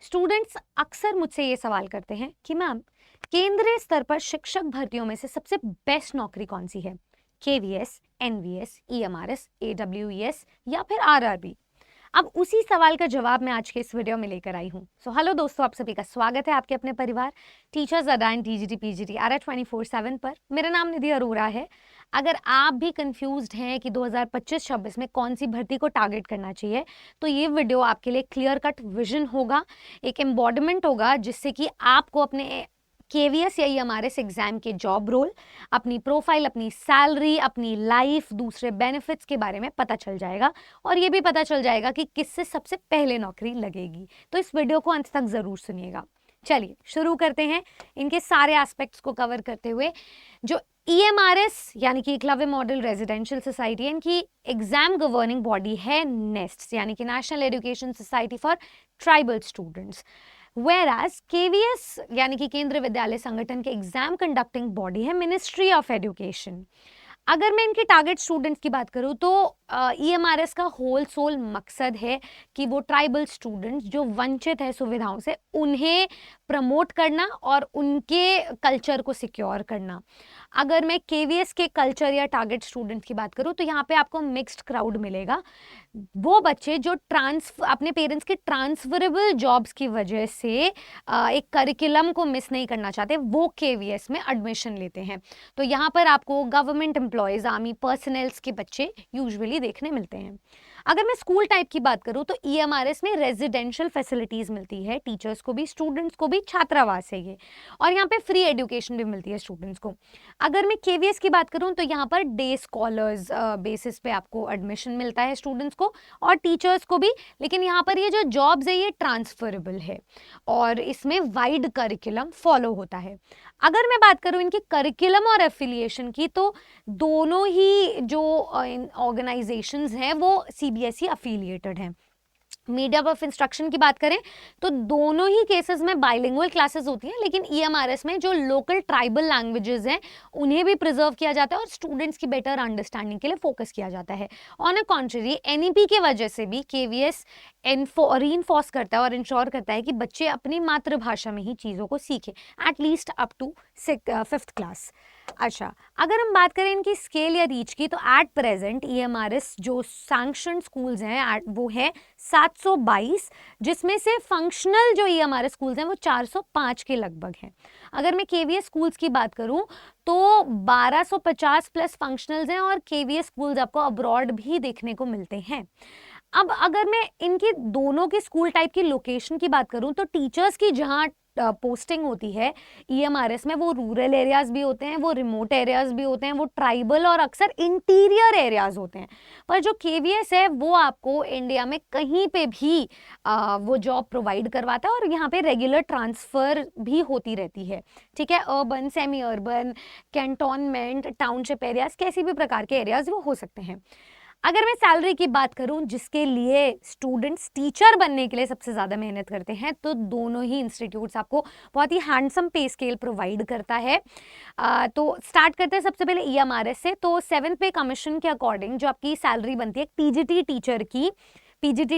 Students अक्सर मुझसे ये सवाल करते हैं कि मैम, केंद्रीय स्तर पर शिक्षक भर्तियों में से सबसे बेस्ट नौकरी कौन सी है? केवीएस, एनवीएस, ईएमआरएस, एडब्ल्यूईएस या फिर आरआरबी? अब उसी सवाल का जवाब मैं आज के इस वीडियो में लेकर आई हूँ। सो हेलो दोस्तों, आप सभी का स्वागत है आपके अपने परिवार टीचर्स अडाइन टीजीटी पीजीटी आरआर 24/7 पर। मेरा नाम निधि अरोरा है। अगर आप भी कंफ्यूज्ड हैं कि 2025-26 में कौन सी भर्ती को टारगेट करना चाहिए, तो ये वीडियो आपके लिए क्लियर कट विजन होगा, एक एम्बॉडीमेंट होगा, जिससे कि आपको अपने केवीएस या ईएमआरएस एग्जाम के जॉब रोल, अपनी प्रोफाइल, अपनी सैलरी, अपनी लाइफ, दूसरे बेनिफिट्स के बारे में पता चल जाएगा और ये भी पता चल जाएगा कि किससे सबसे पहले नौकरी लगेगी। तो इस वीडियो को अंत तक जरूर सुनिएगा। चलिए शुरू करते हैं इनके सारे एस्पेक्ट्स को कवर करते हुए। जो ईएमआरएस यानी कि एकलव्य मॉडल रेजिडेंशियल सोसाइटी, इनकी एग्जाम गवर्निंग बॉडी है नेस्ट यानी कि national education society for tribal students, वेराज KVS यानी कि केंद्रीय विद्यालय संगठन के एग्जाम कंडक्टिंग बॉडी है मिनिस्ट्री ऑफ एजुकेशन। अगर मैं इनके टारगेट स्टूडेंट्स की बात करूं तो ईएमआरएस का होल सोल मकसद है कि वो ट्राइबल स्टूडेंट्स जो वंचित है सुविधाओं से, उन्हें प्रमोट करना और उनके कल्चर को सिक्योर करना। अगर मैं केवीएस के कल्चर या टारगेट स्टूडेंट्स की बात करूं तो यहाँ पे आपको मिक्स्ड क्राउड मिलेगा। वो बच्चे जो अपने पेरेंट्स के ट्रांसफरेबल जॉब्स की वजह से एक करिकुलम को मिस नहीं करना चाहते, वो केवीएस में एडमिशन लेते हैं। तो यहाँ पर आपको गवर्नमेंट एम्प्लॉयज, आर्मी पर्सनल्स के बच्चे यूजुअली देखने मिलते हैं। अगर मैं स्कूल टाइप की बात करूं तो ईएमआरएस में रेजिडेंशियल फैसिलिटीज मिलती है, टीचर्स को भी, स्टूडेंट्स को भी, छात्रावास है ये, और यहाँ पे फ्री एजुकेशन भी मिलती है स्टूडेंट्स को। अगर मैं केवीएस की बात करूं तो यहाँ पर डे स्कॉलर्स बेसिस पे आपको एडमिशन मिलता है स्टूडेंट्स को और टीचर्स को भी, लेकिन यहाँ पर ये जो जॉब्स है ये ट्रांसफरेबल है और इसमें वाइड करिकुलम फॉलो होता है। अगर मैं बात करूं इनके करिकुलम और एफिलिएशन की, तो दोनों ही जो ऑर्गेनाइजेशंस हैं वो सीबीएसई अफिलिएटेड हैं। मीडियम ऑफ इंस्ट्रक्शन की बात करें तो दोनों ही केसेस में बाइलिंगुअल क्लासेस होती हैं, लेकिन ईएमआरएस में जो लोकल ट्राइबल लैंग्वेजेस हैं उन्हें भी प्रिजर्व किया जाता है और स्टूडेंट्स की बेटर अंडरस्टैंडिंग के लिए फोकस किया जाता है। ऑन अ कॉन्ट्ररी, एनईपी के वजह से भी केवीएस रीइंफोर्स करता है और इंश्योर करता है कि बच्चे अपनी मातृभाषा में ही चीज़ों को सीखें, at least up to 5th class. अच्छा, अगर हम बात करें इनकी स्केल या रीच की, तो एट प्रेजेंट ईएमआरएस जो सैंक्शन स्कूल्स हैं वो है 722, जिसमें से फंक्शनल जो ईएमआरएस स्कूल्स हैं वो 405 के लगभग हैं। अगर मैं केवीएस स्कूल्स की बात करूं तो 1250 प्लस फंक्शनल्स हैं और केवीएस स्कूल्स आपको अब्रॉड भी देखने को मिलते हैं। अब अगर मैं इनकी दोनों की स्कूल टाइप की लोकेशन की बात करूं तो टीचर्स की जहां पोस्टिंग होती है ईएमआरएस में, वो रूरल एरियाज भी होते हैं, वो रिमोट एरियाज भी होते हैं, वो ट्राइबल और अक्सर इंटीरियर एरियाज होते हैं। पर जो केवीएस है वो आपको इंडिया में कहीं पे भी वो जॉब प्रोवाइड करवाता है और यहाँ पे रेगुलर ट्रांसफर भी होती रहती है। ठीक है, urban, semi urban, cantonment, township areas, कैसी भी प्रकार के एरियाज वो हो सकते हैं। अगर मैं सैलरी की बात करूं, जिसके लिए स्टूडेंट्स टीचर बनने के लिए सबसे ज़्यादा मेहनत करते हैं, तो दोनों ही इंस्टीट्यूट्स आपको बहुत ही हैंडसम पे स्केल प्रोवाइड करता है। तो स्टार्ट करते हैं सबसे पहले ईएमआरएस से। तो 7th पे कमीशन के अकॉर्डिंग जो आपकी सैलरी बनती है पीजीटी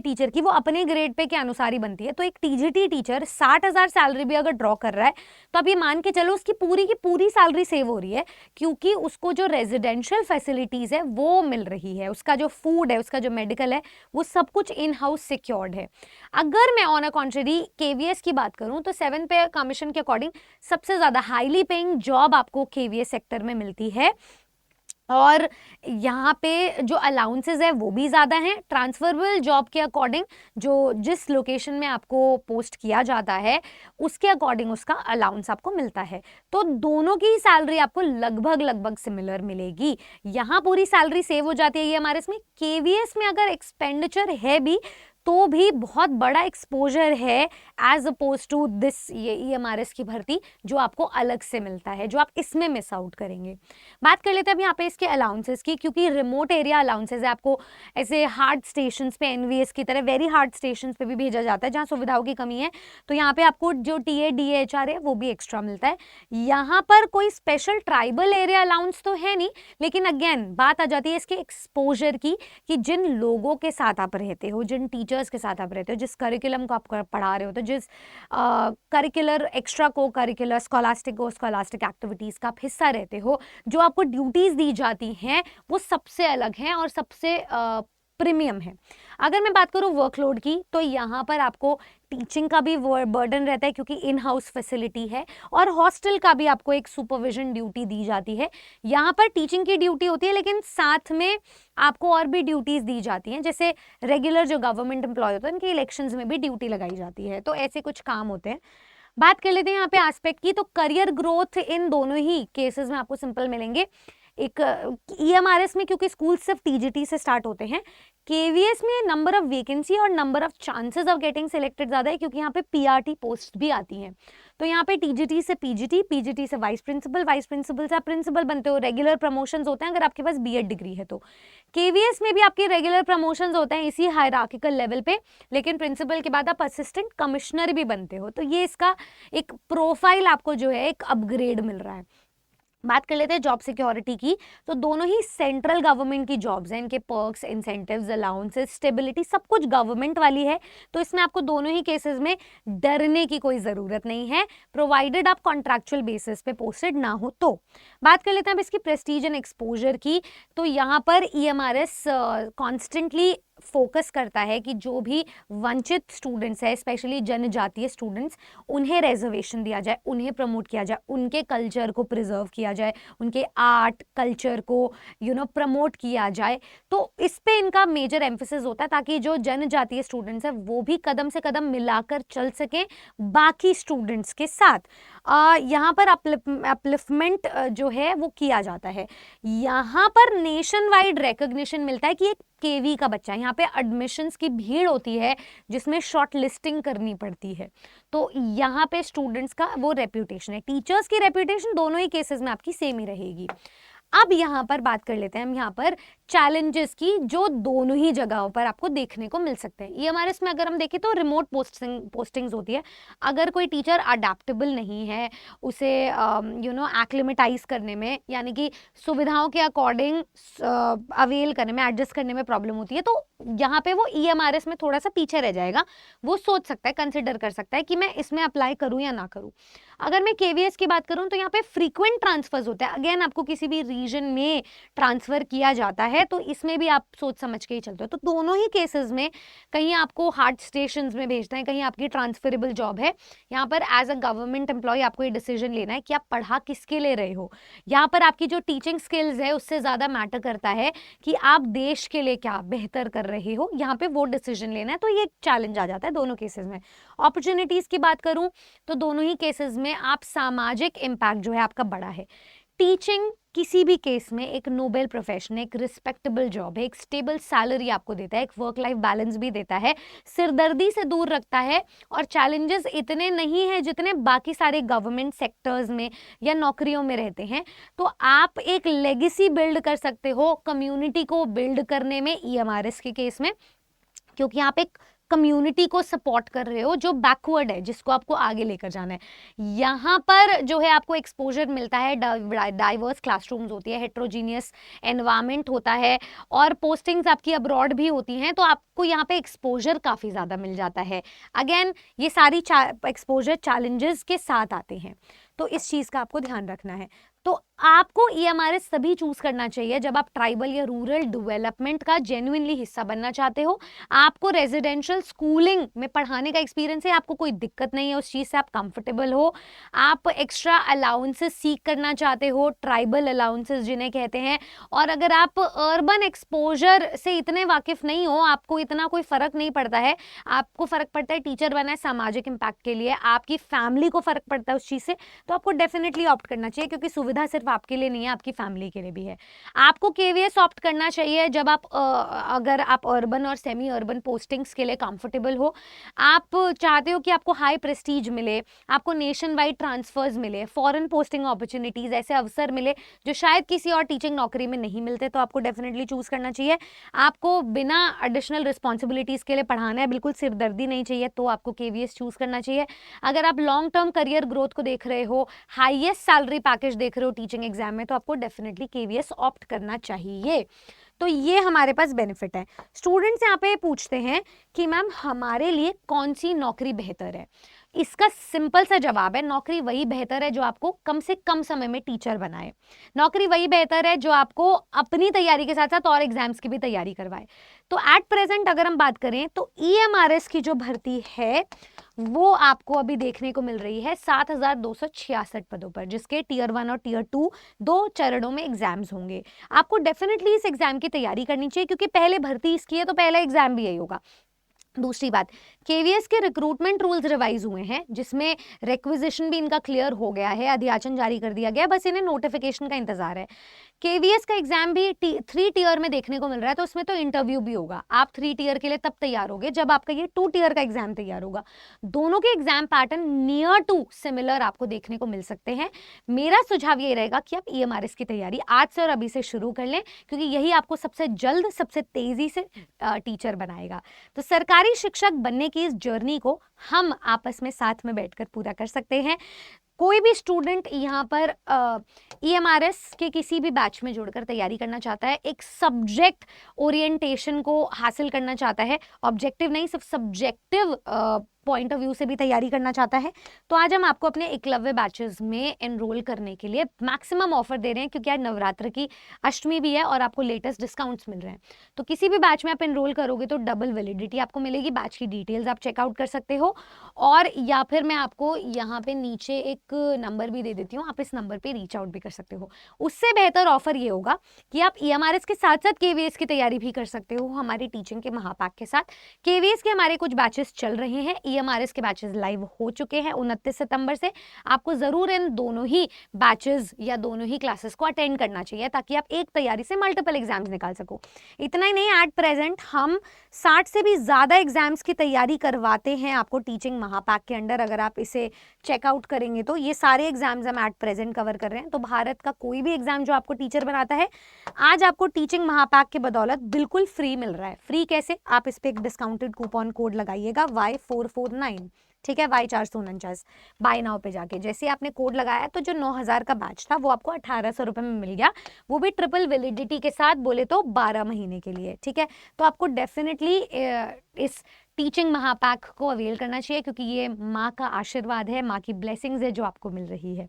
टीचर की वो अपने ग्रेड पे के अनुसार ही बनती है। तो एक टीजीटी टीचर 60,000 सैलरी भी अगर ड्रॉ कर रहा है तो आप ये मान के चलो उसकी पूरी की पूरी सैलरी सेव हो रही है, क्योंकि उसको जो रेजिडेंशियल फैसिलिटीज है वो मिल रही है, उसका जो फूड है, उसका जो मेडिकल है, वो सब कुछ इन हाउस सिक्योर्ड है। अगर मैं ऑन अ कॉन्ट्ररी केवीएस की बात करूं तो 7th पे कमीशन के अकॉर्डिंग सबसे ज्यादा हाईली पेइंग जॉब आपको केवीएस सेक्टर में मिलती है और यहाँ पे जो अलाउंसेस है वो भी ज़्यादा हैं। ट्रांसफरेबल जॉब के अकॉर्डिंग जो जिस लोकेशन में आपको पोस्ट किया जाता है उसके अकॉर्डिंग उसका अलाउंस आपको मिलता है। तो दोनों की सैलरी आपको लगभग सिमिलर मिलेगी। यहाँ पूरी सैलरी सेव हो जाती है ईएमआरएस में। केवीएस में अगर एक्सपेंडिचर है भी तो भी बहुत बड़ा एक्सपोजर है एज अपोज टू दिस ये ईएमआरएस की भर्ती जो आपको अलग से मिलता है, जो आप इसमें मिस आउट करेंगे। बात कर लेते हैं अब यहाँ पे इसके अलाउंसेस की, क्योंकि रिमोट एरिया अलाउंसेस है, आपको ऐसे हार्ड स्टेशंस पे एनवीएस की तरह वेरी हार्ड स्टेशंस पे भी भेजा जाता है जहाँ सुविधाओं की कमी है, तो यहाँ पे आपको जो टीए डीएचआर है वो भी एक्स्ट्रा मिलता है। यहाँ पर कोई स्पेशल ट्राइबल एरिया अलाउंस तो है नहीं, लेकिन अगेन बात आ जाती है इसके एक्सपोजर की, कि जिन लोगों के साथ आप रहते हो, जिन टीचर्स के साथ आप रहते हो, जिस करिकुलम को आप पढ़ा रहे हो, तो जिस करिकुलर एक्स्ट्रा को करिकुलर स्कॉलास्टिक एक्टिविटीज़ का आप हिस्सा रहते हो, जो आपको ड्यूटीज़ दी जाती हैं वो सबसे अलग हैं और सबसे प्रीमियम है। अगर मैं बात करूँ वर्कलोड की, तो यहाँ पर आपको टीचिंग का भी बर्डन रहता है क्योंकि इन हाउस फैसिलिटी है, और हॉस्टल का भी आपको एक सुपरविजन ड्यूटी दी जाती है। यहाँ पर टीचिंग की ड्यूटी होती है, लेकिन साथ में आपको और भी ड्यूटीज़ दी जाती हैं, जैसे रेगुलर जो गवर्नमेंट एम्प्लॉय होते हैं उनकी इलेक्शंस में भी ड्यूटी लगाई जाती है। तो ऐसे कुछ काम होते हैं। बात कर लेते हैं यहाँ पे एस्पेक्ट की, तो करियर ग्रोथ इन दोनों ही केसेस में आपको सिंपल मिलेंगे। एक EMRS में क्योंकि स्कूल सिर्फ TGT से स्टार्ट होते हैं, KVS में नंबर ऑफ वैकेंसी और number of chances of getting selected ज़्यादा है क्योंकि यहाँ पे PRT पोस्ट भी आती हैं। तो यहाँ पे TGT से PGT, PGT से वाइस प्रिंसिपल से आप प्रिंसिपल बनते हो, रेगुलर प्रमोशंस होते हैं अगर आपके पास B.Ed डिग्री है तो। KVS में भी आपके रेगुलर प्रमोशंस होते हैं इसी हायरार्किकल लेवल पे, लेकिन प्रिंसिपल के बाद आप असिस्टेंट कमिश्नर भी बनते हो। तो ये इसका एक प्रोफाइल आपको जो है एक अपग्रेड मिल रहा है। बात कर लेते हैं जॉब सिक्योरिटी की, तो दोनों ही सेंट्रल गवर्नमेंट की जॉब्स हैं, इनके पर्क्स, इंसेंटिव्स, अलाउंसेस, स्टेबिलिटी सब कुछ गवर्नमेंट वाली है। तो इसमें आपको दोनों ही केसेस में डरने की कोई ज़रूरत नहीं है, प्रोवाइडेड आप कॉन्ट्रैक्चुअल बेसिस पे पोस्टेड ना हो तो। बात कर लेते हैं अब इसकी प्रेस्टीज एंड एक्सपोजर की, तो यहाँ पर EMRS कॉन्स्टेंटली फोकस करता है कि जो भी वंचित स्टूडेंट्स है, स्पेशली जनजातीय स्टूडेंट्स, उन्हें रिजर्वेशन दिया जाए, उन्हें प्रमोट किया जाए, उनके कल्चर को प्रिजर्व किया जाए, उनके आर्ट कल्चर को प्रमोट किया जाए। तो इस पे इनका मेजर एम्फेसिस होता है ताकि जो जनजातीय स्टूडेंट्स हैं वो भी कदम से कदम मिलाकर चल सकें बाकी स्टूडेंट्स के साथ। यहाँ पर अपलिफ्टमेंट जो है वो किया जाता है। यहाँ पर नेशन वाइड रिकॉग्निशन मिलता है कि एक KV का बच्चा, यहाँ पे एडमिशन्स की भीड़ होती है जिसमें शॉर्ट लिस्टिंग करनी पड़ती है, तो यहाँ पे स्टूडेंट्स का वो रेप्यूटेशन है। टीचर्स की रेप्यूटेशन दोनों ही केसेस में आपकी सेम ही रहेगी। अब यहाँ पर बात कर लेते हैं हम यहाँ पर चैलेंजेस की, जो दोनों ही जगहों पर आपको देखने को मिल सकते हैं। EMRS में अगर हम देखें तो रिमोट पोस्टिंग्स होती है। अगर कोई टीचर अडेप्टेबल नहीं है, उसे एक्लिमेटाइज करने में, यानी कि सुविधाओं के अकॉर्डिंग अवेल करने में, एडजस्ट करने में प्रॉब्लम होती है, तो यहाँ पे वो EMRS में थोड़ा सा पीछे रह जाएगा। वो सोच सकता है, कंसिडर कर सकता है कि मैं इसमें अप्लाई करूँ या ना करूँ। अगर मैं KVS की बात करूँ तो यहाँ पे फ्रीक्वेंट ट्रांसफर्स होता है। अगेन आपको किसी भी रीजन में ट्रांसफर किया जाता है, तो इसमें भी आप सोच समझ के ही चलते हो। तो दोनों ही केसेस में कहीं आपको हार्ड स्टेशंस में भेजना है, कहीं आपकी ट्रांसफरेबल जॉब है। यहाँ पर एज अ गवर्नमेंट एम्प्लॉय आपको ये डिसीजन लेना है कि आप पढ़ा किसके ले रहे हो। यहाँ पर आपकी जो टीचिंग स्किल्स है उससे ज़्यादा मैटर करता है कि आप देश के लिए क्या बेहतर कर रहे हो, यहाँ पे वो डिसीजन लेना है। तो ये चैलेंज आ जाता है दोनों केसेस में। अपॉर्चुनिटीज़ की बात करूँ तो दोनों ही केसेस में आप सामाजिक इम्पैक्ट जो है आपका बड़ा है। टीचिंग किसी भी केस में एक नोबेल प्रोफेशन है, एक रिस्पेक्टेबल जॉब है, एक स्टेबल सैलरी आपको देता है, एक वर्क लाइफ बैलेंस भी देता है, सिरदर्दी से दूर रखता है, और चैलेंजेस इतने नहीं हैं जितने बाकी सारे गवर्नमेंट सेक्टर्स में या नौकरियों में रहते हैं। तो आप एक लेगेसी बिल्ड कर सकते हो कम्युनिटी को बिल्ड करने में EMRS के केस में, क्योंकि आप एक कम्युनिटी को सपोर्ट कर रहे हो जो बैकवर्ड है, जिसको आपको आगे लेकर जाना है। यहाँ पर जो है आपको एक्सपोजर मिलता है, डाइवर्स क्लासरूम्स होती है, हेट्रोजीनियस एनवायरनमेंट होता है, और पोस्टिंग्स आपकी अब्रॉड भी होती हैं, तो आपको यहाँ पे एक्सपोजर काफ़ी ज़्यादा मिल जाता है। अगेन ये सारी एक्सपोजर चैलेंजेस के साथ आते हैं, तो इस चीज़ का आपको ध्यान रखना है। तो आपको EMRS तभी चूज करना चाहिए जब आप ट्राइबल या रूरल डेवलपमेंट का जेन्युइनली हिस्सा बनना चाहते हो, आपको रेजिडेंशियल स्कूलिंग में पढ़ाने का एक्सपीरियंस है, आपको कोई दिक्कत नहीं है उस चीज़ से, आप कंफर्टेबल हो, आप एक्स्ट्रा अलाउंसेस सीख करना चाहते हो, ट्राइबल अलाउंसेस जिन्हें कहते हैं, और अगर आप अर्बन एक्सपोजर से इतने वाकिफ नहीं हो, आपको इतना कोई फ़र्क नहीं पड़ता है, आपको फ़र्क पड़ता है टीचर बना है सामाजिक इम्पैक्ट के लिए, आपकी फैमिली को फ़र्क पड़ता है उस चीज़ से, तो आपको डेफिनेटली ऑप्ट करना चाहिए, क्योंकि सुविधा सिर्फ आपके लिए नहीं है, आपकी फैमिली के लिए भी है। आपको KVS ऑप्ट करना चाहिए जब आप अगर आप अर्बन और सेमी अर्बन पोस्टिंग्स के लिए कंफर्टेबल हो, आप चाहते हो कि आपको हाई प्रेस्टीज मिले, आपको नेशन वाइड ट्रांसफर्स मिले, फॉरेन पोस्टिंग अपॉर्चुनिटीज़, ऐसे अवसर मिले जो शायद किसी और टीचिंग नौकरी में नहीं मिलते, तो आपको डेफिनेटली चूज करना चाहिए। आपको बिना एडिशनल रिस्पॉन्सिबिलिटीज़ के लिए पढ़ाना है, बिल्कुल सिरदर्दी नहीं चाहिए, तो आपको KVS चूज करना चाहिए। अगर आप लॉन्ग टर्म करियर ग्रोथ को देख रहे हो, हाईएस्ट सैलरी पैकेज देख रहे हो टीचिंग एग्जाम में, तो आपको डेफिनेटली KVS ऑप्ट करना चाहिए। तो ये हमारे पास बेनिफिट है। स्टूडेंट्स यहाँ पे पूछते हैं कि मैम हमारे लिए कौन सी नौकरी बेहतर है। इसका सिंपल सा जवाब है, नौकरी वही बेहतर है जो आपको कम से कम समय में टीचर बनाए। नौकरी वही बेहतर है जो आपको अपनी तैयारी के साथ साथ और एग्जाम्स की भी तैयारी करवाए। तो एट प्रेजेंट अगर हम बात करें तो EMRS की जो भर्ती है वो आपको अभी देखने को मिल रही है 7,266 पदों पर, जिसके टियर 1 और टियर 2 दो चरणों में एग्जाम्स होंगे। आपको डेफिनेटली इस एग्जाम की तैयारी करनी चाहिए क्योंकि पहले भर्ती इसकी है तो पहला एग्जाम भी यही होगा। दूसरी बात, KVS के रिक्रूटमेंट रूल्स रिवाइज हुए हैं जिसमें रिक्विजिशन भी इनका क्लियर हो गया है, अधियाचन जारी कर दिया गया है, बस इन्हें नोटिफिकेशन का इंतजार है। KVS का एग्जाम भी 3 टियर में देखने को मिल रहा है, तो उसमें तो इंटरव्यू भी होगा। आप 3 टियर के लिए तब तैयार होगे जब आपका ये 2 टियर का एग्जाम तैयार होगा। दोनों के exam pattern near to similar आपको देखने को मिल सकते हैं। मेरा सुझाव ये रहेगा कि आप EMRS की तैयारी आज से और अभी से शुरू कर लें क्योंकि यही आपको सबसे जल्द सबसे तेजी से टीचर बनाएगा। तो सरकारी शिक्षक बनने की इस जर्नी को हम आपस में साथ में बैठकर पूरा कर सकते हैं। कोई भी स्टूडेंट यहाँ पर EMRS के किसी भी बैच में जुड़कर तैयारी करना चाहता है, एक सब्जेक्ट ओरिएंटेशन को हासिल करना चाहता है, ऑब्जेक्टिव नहीं सिर्फ सब्जेक्टिव पॉइंट ऑफ व्यू से भी तैयारी करना चाहता है, तो आज हम आपको अपने एकलव्य बैचेस में एनरोल करने के लिए मैक्सिमम ऑफर दे रहे हैं क्योंकि आज नवरात्र की अष्टमी भी है और आपको लेटेस्ट डिस्काउंट्स मिल रहे हैं। तो किसी भी बैच में आप एनरोल करोगे तो डबल वैलिडिटी आपको मिलेगी। बैच की डिटेल्स आप चेकआउट कर सकते हो और या फिर मैं आपको यहाँ पे नीचे एक नंबर भी दे देती हूँ, आप इस नंबर पर रीच आउट भी कर सकते हो। उससे बेहतर ऑफर ये होगा कि आप EMRS के साथ साथ KVS की तैयारी भी कर सकते हो हमारी टीचिंग के महापैक के साथ। KVS के हमारे कुछ बैचेस चल रहे हैं, EMRS के बैचेस लाइव हो चुके हैं 29 सितंबर से। आपको जरूर इन दोनों ही बैचेस या दोनों ही क्लासेस को अटेंड करना चाहिए ताकि आप एक तैयारी से मल्टीपल एग्जाम्स निकाल सको। इतना ही नहीं, एट प्रेजेंट हम 60 से भी ज्यादा एग्जाम्स की तैयारी करवाते हैं आपको टीचिंग महापैक के अंडर। अगर आप इसे चेकआउट करेंगे तो ये सारे एग्जाम्स हम एट प्रेजेंट कवर कर रहे हैं। तो भारत का कोई भी एग्जाम जो आपको टीचर बनाता है आज आपको टीचिंग महापैक के बदौलत बिल्कुल फ्री मिल रहा है। फ्री कैसे? आप इस पे एक डिस्काउंटेड कूपन कोड लगाइएगा Y449, ठीक है, Y449 बाय नाउ पे जाके। जैसे आपने कोड लगाया तो जो 9,000 का बैच था वो आपको 1,800 रुपए में मिल गया, वो भी ट्रिपल वैलिडिटी के साथ, बोले तो 12 महीने के लिए, ठीक है। तो आपको डेफिनेटली इस टीचिंग महापैक को अवेल करना चाहिए क्योंकि ये माँ का आशीर्वाद है, माँ की ब्लेसिंग्स है जो आपको मिल रही है।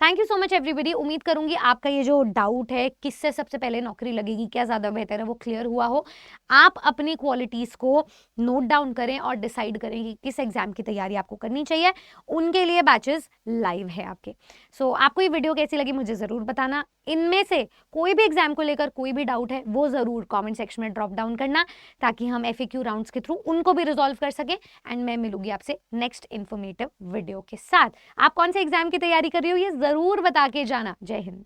Thank you so much everybody. उम्मीद करूंगी आपका ये जो डाउट है किससे सबसे पहले नौकरी लगेगी, क्या ज़्यादा बेहतर है, वो क्लियर हुआ हो। आप अपनी क्वालिटीज़ को नोट डाउन करें और डिसाइड करें कि किस एग्जाम की तैयारी आपको करनी चाहिए। उनके लिए बैचेस लाइव है आपके। सो आपको ये वीडियो कैसी लगी मुझे ज़रूर बताना। इनमें से कोई भी एग्जाम को लेकर कोई भी डाउट है वो ज़रूर कमेंट सेक्शन में ड्रॉप डाउन करना ताकि हम FAQ राउंड्स के थ्रू उनको भी रिजॉल्व कर सकें। एंड मैं मिलूंगी आपसे नेक्स्ट इन्फॉर्मेटिव वीडियो के साथ। आप कौन से एग्जाम की तैयारी कर रही हो ये ज़रूर बता के जाना। जय हिंद।